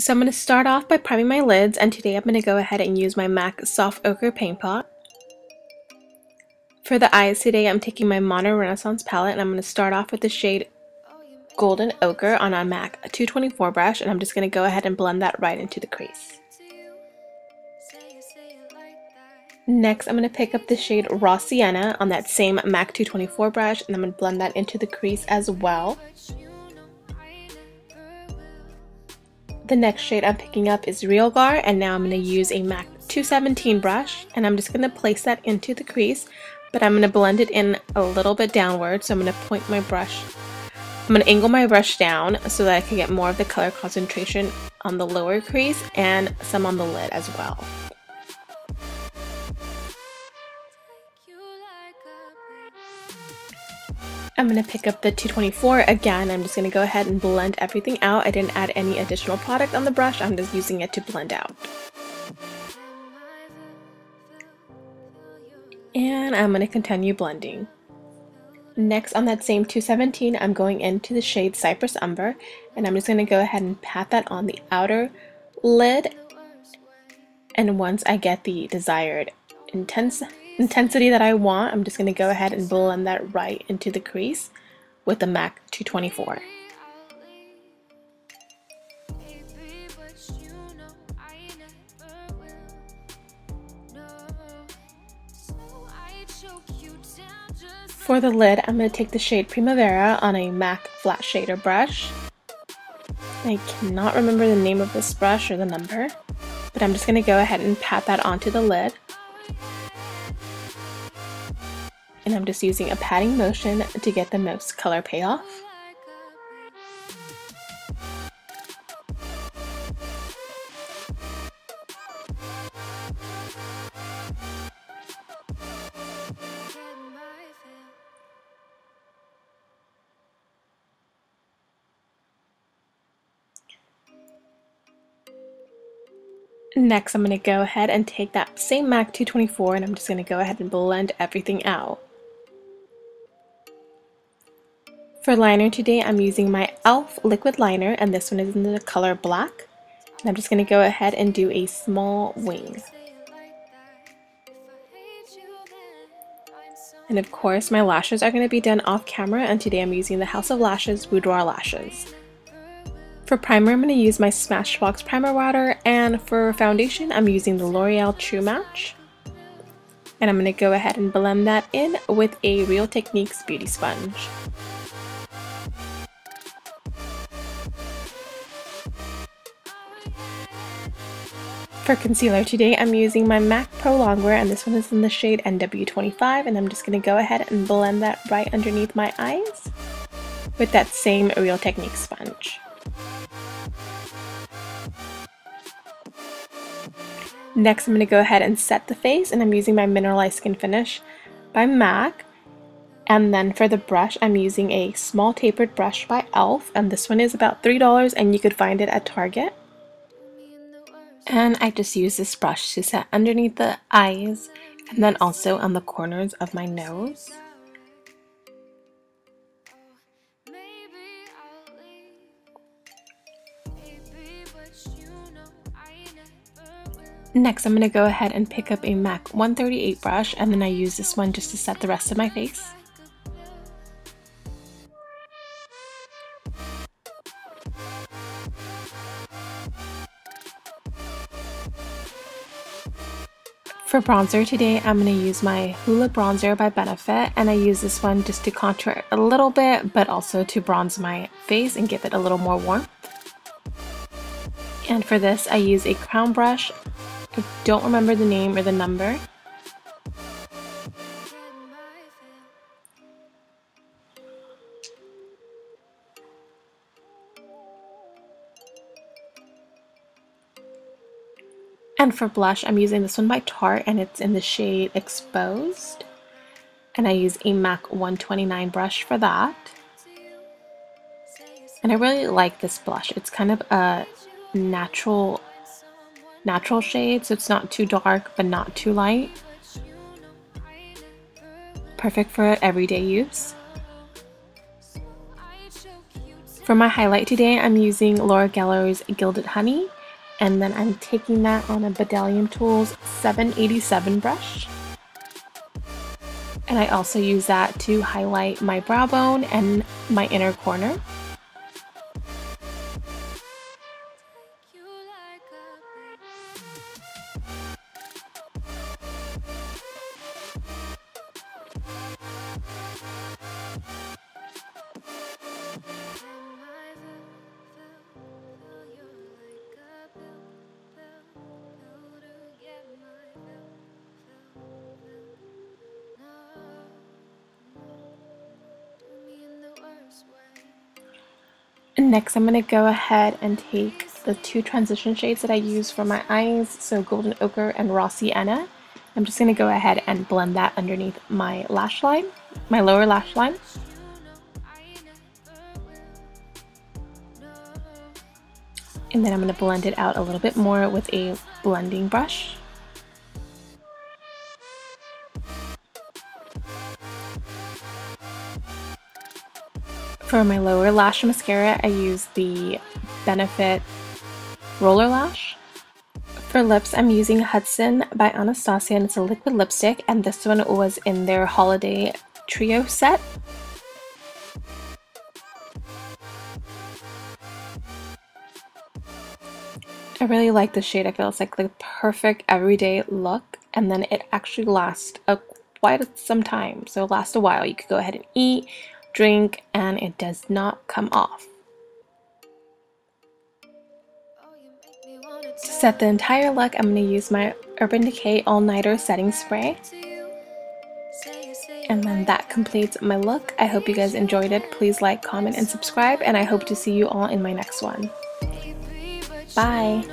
So I'm going to start off by priming my lids, and today I'm going to go ahead and use my MAC Soft Ochre Paint Pot. For the eyes today, I'm taking my Modern Renaissance palette, and I'm going to start off with the shade Golden Ochre on a MAC 224 brush, and I'm just going to go ahead and blend that right into the crease. Next, I'm going to pick up the shade Raw Sienna on that same MAC 224 brush, and I'm going to blend that into the crease as well. The next shade I'm picking up is Real Gar, and now I'm going to use a MAC 217 brush, and I'm just going to place that into the crease, but I'm going to blend it in a little bit downward. So I'm going to point my brush, I'm going to angle my brush down so that I can get more of the color concentration on the lower crease and some on the lid as well. I'm going to pick up the 224 again. I'm just going to go ahead and blend everything out. I didn't add any additional product on the brush. I'm just using it to blend out. And I'm going to continue blending. Next, on that same 217, I'm going into the shade Cypress Umber, and I'm just going to go ahead and pat that on the outer lid. And once I get the desired intensity that I want, I'm just going to go ahead and blend that right into the crease with the MAC 224. For the lid, I'm going to take the shade Primavera on a MAC flat shader brush. I cannot remember the name of this brush or the number, but I'm just going to go ahead and pat that onto the lid. And I'm just using a patting motion to get the most color payoff. Next, I'm going to go ahead and take that same MAC 224, and I'm just going to go ahead and blend everything out. For liner today, I'm using my e.l.f. liquid liner, and this one is in the color black. And I'm just going to go ahead and do a small wing. And of course, my lashes are going to be done off camera, and today I'm using the House of Lashes Boudoir Lashes. For primer, I'm going to use my Smashbox Primer Water, and for foundation, I'm using the L'Oreal True Match. And I'm going to go ahead and blend that in with a Real Techniques Beauty Sponge. For concealer today, I'm using my MAC Pro Longwear, and this one is in the shade NW25, and I'm just going to go ahead and blend that right underneath my eyes with that same Real Techniques sponge. Next, I'm going to go ahead and set the face, and I'm using my Mineralized Skin Finish by MAC. And then for the brush, I'm using a small tapered brush by e.l.f. and this one is about $3, and you could find it at Target. And I just use this brush to set underneath the eyes and then also on the corners of my nose. Next, I'm going to go ahead and pick up a MAC 138 brush, and then I use this one just to set the rest of my face. For bronzer today, I'm going to use my Hoola Bronzer by Benefit, and I use this one just to contour a little bit, but also to bronze my face and give it a little more warmth. And for this, I use a crown brush. I don't remember the name or the number. And for blush, I'm using this one by Tarte, and it's in the shade Exposed. And I use a MAC 129 brush for that. And I really like this blush. It's kind of a natural shade, so it's not too dark but not too light. Perfect for everyday use. For my highlight today, I'm using Laura Geller's Gilded Honey, and then I'm taking that on a Bedallion Tools 787 brush. And I also use that to highlight my brow bone and my inner corner. And next I'm going to go ahead and take the two transition shades that I use for my eyes, so Golden Ochre and Raw Sienna. I'm just going to go ahead and blend that underneath my lash line, my lower lash line. And then I'm going to blend it out a little bit more with a blending brush. For my lower lash mascara, I use the Benefit Roller Lash. For lips, I'm using Hudson by Anastasia, and it's a liquid lipstick, and this one was in their holiday trio set. I really like the shade. I feel it's like the perfect everyday look, and then it actually lasts quite some time, so it lasts a while. You could go ahead and eat, drink, and it does not come off. To set the entire look, I'm going to use my Urban Decay All Nighter Setting Spray. And then that completes my look. I hope you guys enjoyed it. Please like, comment, and subscribe, and I hope to see you all in my next one. Bye!